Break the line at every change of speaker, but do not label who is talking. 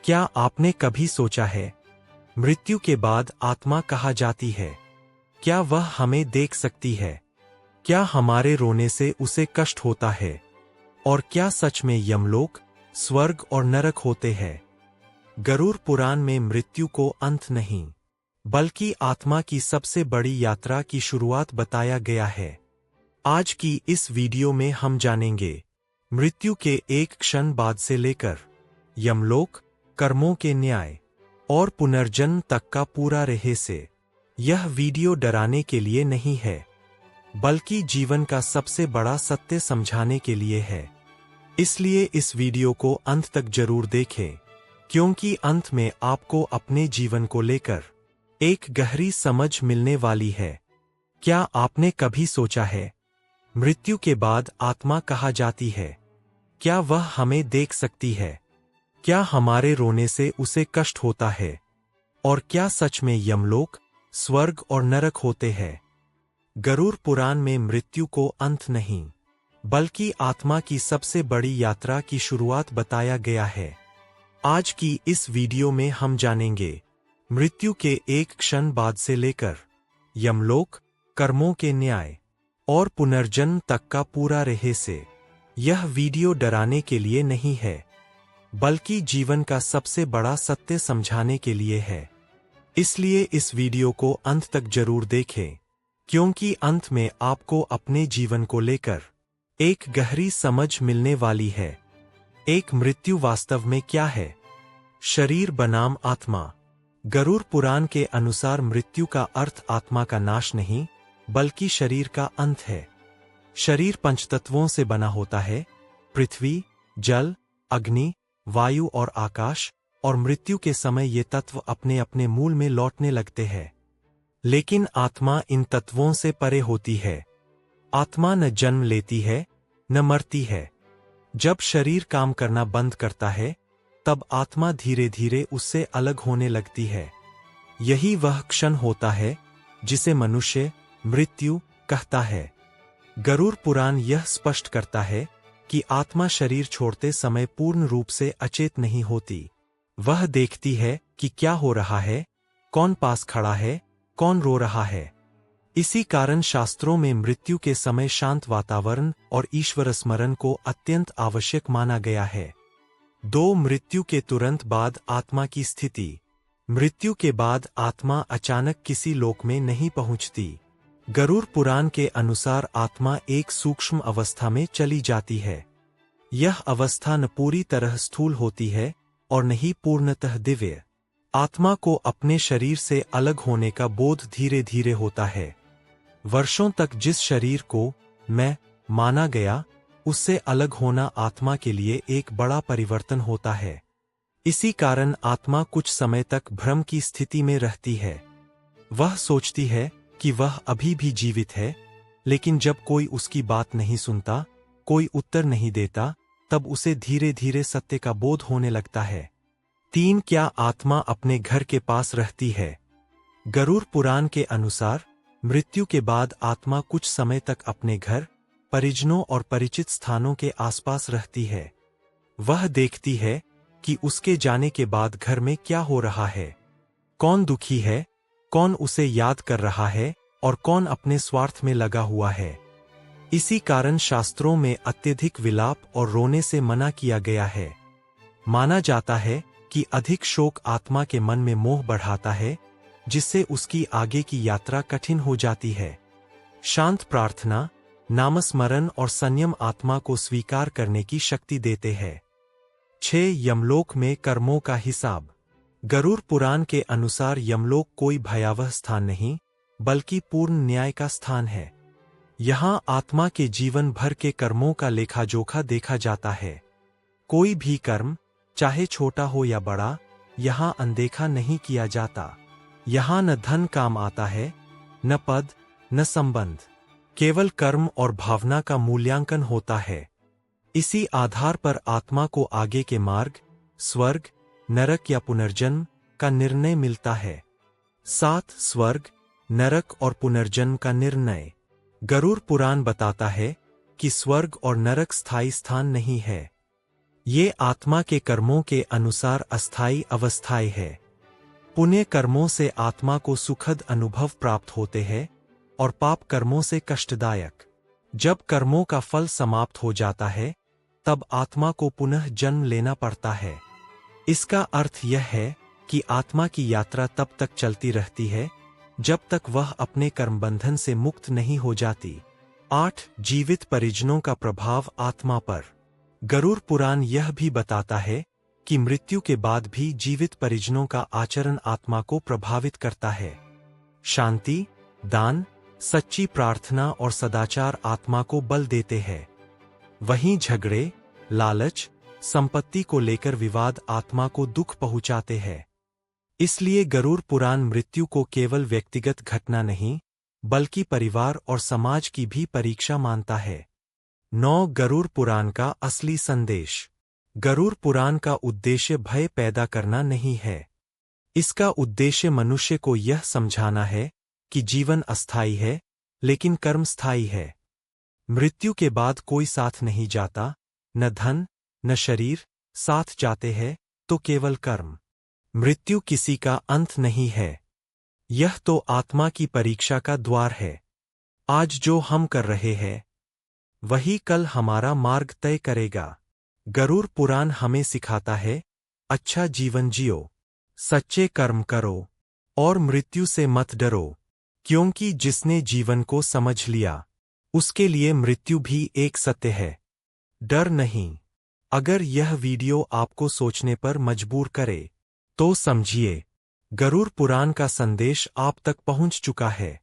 क्या आपने कभी सोचा है, मृत्यु के बाद आत्मा कहाँ जाती है? क्या वह हमें देख सकती है? क्या हमारे रोने से उसे कष्ट होता है? और क्या सच में यमलोक, स्वर्ग और नरक होते हैं? गरुड़ पुराण में मृत्यु को अंत नहीं, बल्कि आत्मा की सबसे बड़ी यात्रा की शुरुआत बताया गया है। आज की इस वीडियो में हम जानेंगे मृत्यु के एक क्षण बाद से लेकर यमलोक, कर्मों के न्याय और पुनर्जन्म तक का पूरा रहस्य। यह वीडियो डराने के लिए नहीं है, बल्कि जीवन का सबसे बड़ा सत्य समझाने के लिए है। इसलिए इस वीडियो को अंत तक जरूर देखें, क्योंकि अंत में आपको अपने जीवन को लेकर एक गहरी समझ मिलने वाली है। क्या आपने कभी सोचा है, मृत्यु के बाद आत्मा कहाँ जाती है? क्या वह हमें देख सकती है? क्या हमारे रोने से उसे कष्ट होता है? और क्या सच में यमलोक, स्वर्ग और नरक होते हैं? गरुड़ पुराण में मृत्यु को अंत नहीं, बल्कि आत्मा की सबसे बड़ी यात्रा की शुरुआत बताया गया है। आज की इस वीडियो में हम जानेंगे मृत्यु के एक क्षण बाद से लेकर यमलोक, कर्मों के न्याय और पुनर्जन्म तक का पूरा रहस्य। यह वीडियो डराने के लिए नहीं है, बल्कि जीवन का सबसे बड़ा सत्य समझाने के लिए है। इसलिए इस वीडियो को अंत तक जरूर देखें, क्योंकि अंत में आपको अपने जीवन को लेकर एक गहरी समझ मिलने वाली है। एक मृत्यु वास्तव में क्या है? शरीर बनाम आत्मा। गरुड़ पुराण के अनुसार मृत्यु का अर्थ आत्मा का नाश नहीं, बल्कि शरीर का अंत है। शरीर पंचतत्वों से बना होता है: पृथ्वी, जल, अग्नि, वायु और आकाश। और मृत्यु के समय ये तत्व अपने अपने मूल में लौटने लगते हैं। लेकिन आत्मा इन तत्वों से परे होती है। आत्मा न जन्म लेती है, न मरती है। जब शरीर काम करना बंद करता है, तब आत्मा धीरे धीरे उससे अलग होने लगती है। यही वह क्षण होता है जिसे मनुष्य मृत्यु कहता है। गरुड़ पुराण यह स्पष्ट करता है कि आत्मा शरीर छोड़ते समय पूर्ण रूप से अचेत नहीं होती। वह देखती है कि क्या हो रहा है, कौन पास खड़ा है, कौन रो रहा है। इसी कारण शास्त्रों में मृत्यु के समय शांत वातावरण और ईश्वर स्मरण को अत्यंत आवश्यक माना गया है। मृत्यु के तुरंत बाद आत्मा की स्थिति। मृत्यु के बाद आत्मा अचानक किसी लोक में नहीं पहुंचती। गरुड़ पुराण के अनुसार आत्मा एक सूक्ष्म अवस्था में चली जाती है। यह अवस्था न पूरी तरह स्थूल होती है और न ही पूर्णतः दिव्य। आत्मा को अपने शरीर से अलग होने का बोध धीरे धीरे होता है। वर्षों तक जिस शरीर को मैं माना गया, उससे अलग होना आत्मा के लिए एक बड़ा परिवर्तन होता है। इसी कारण आत्मा कुछ समय तक भ्रम की स्थिति में रहती है। वह सोचती है कि वह अभी भी जीवित है, लेकिन जब कोई उसकी बात नहीं सुनता, कोई उत्तर नहीं देता, तब उसे धीरे धीरे सत्य का बोध होने लगता है। क्या आत्मा अपने घर के पास रहती है? गरुड़ पुराण के अनुसार मृत्यु के बाद आत्मा कुछ समय तक अपने घर, परिजनों और परिचित स्थानों के आसपास रहती है। वह देखती है कि उसके जाने के बाद घर में क्या हो रहा है, कौन दुखी है, कौन उसे याद कर रहा है और कौन अपने स्वार्थ में लगा हुआ है। इसी कारण शास्त्रों में अत्यधिक विलाप और रोने से मना किया गया है। माना जाता है कि अधिक शोक आत्मा के मन में मोह बढ़ाता है, जिससे उसकी आगे की यात्रा कठिन हो जाती है। शांत प्रार्थना, नामस्मरण और संयम आत्मा को स्वीकार करने की शक्ति देते हैं। यमलोक में कर्मों का हिसाब। गरुड़ पुराण के अनुसार यमलोक कोई भयावह स्थान नहीं, बल्कि पूर्ण न्याय का स्थान है। यहाँ आत्मा के जीवन भर के कर्मों का लेखा-जोखा देखा जाता है। कोई भी कर्म, चाहे छोटा हो या बड़ा, यहाँ अनदेखा नहीं किया जाता। यहाँ न धन काम आता है, न पद, न संबंध। केवल कर्म और भावना का मूल्यांकन होता है। इसी आधार पर आत्मा को आगे के मार्ग, स्वर्ग, नरक या पुनर्जन्म का निर्णय मिलता है। स्वर्ग, नरक और पुनर्जन्म का निर्णय। गरुड़ पुराण बताता है कि स्वर्ग और नरक स्थायी स्थान नहीं है। ये आत्मा के कर्मों के अनुसार अस्थायी अवस्थाएं है। पुण्य कर्मों से आत्मा को सुखद अनुभव प्राप्त होते हैं और पाप कर्मों से कष्टदायक। जब कर्मों का फल समाप्त हो जाता है तब आत्मा को पुनः जन्म लेना पड़ता है। इसका अर्थ यह है कि आत्मा की यात्रा तब तक चलती रहती है जब तक वह अपने कर्मबंधन से मुक्त नहीं हो जाती। 8. जीवित परिजनों का प्रभाव आत्मा पर। गरुड़ पुराण यह भी बताता है कि मृत्यु के बाद भी जीवित परिजनों का आचरण आत्मा को प्रभावित करता है। शांति, दान, सच्ची प्रार्थना और सदाचार आत्मा को बल देते हैं। वहीं झगड़े, लालच, संपत्ति को लेकर विवाद आत्मा को दुख पहुंचाते हैं। इसलिए गरुड़ पुराण मृत्यु को केवल व्यक्तिगत घटना नहीं बल्कि परिवार और समाज की भी परीक्षा मानता है। 9. गरुड़ पुराण का असली संदेश। गरुड़ पुराण का उद्देश्य भय पैदा करना नहीं है। इसका उद्देश्य मनुष्य को यह समझाना है कि जीवन अस्थायी है लेकिन कर्म स्थायी है। मृत्यु के बाद कोई साथ नहीं जाता, न धन न शरीर साथ जाते हैं तो केवल कर्म। मृत्यु किसी का अंत नहीं है, यह तो आत्मा की परीक्षा का द्वार है। आज जो हम कर रहे हैं वही कल हमारा मार्ग तय करेगा। गरुड़ पुराण हमें सिखाता है, अच्छा जीवन जियो, सच्चे कर्म करो और मृत्यु से मत डरो, क्योंकि जिसने जीवन को समझ लिया उसके लिए मृत्यु भी एक सत्य है। डर नहीं। अगर यह वीडियो आपको सोचने पर मजबूर करे तो समझिए, गरुड़ पुराण का संदेश आप तक पहुंच चुका है।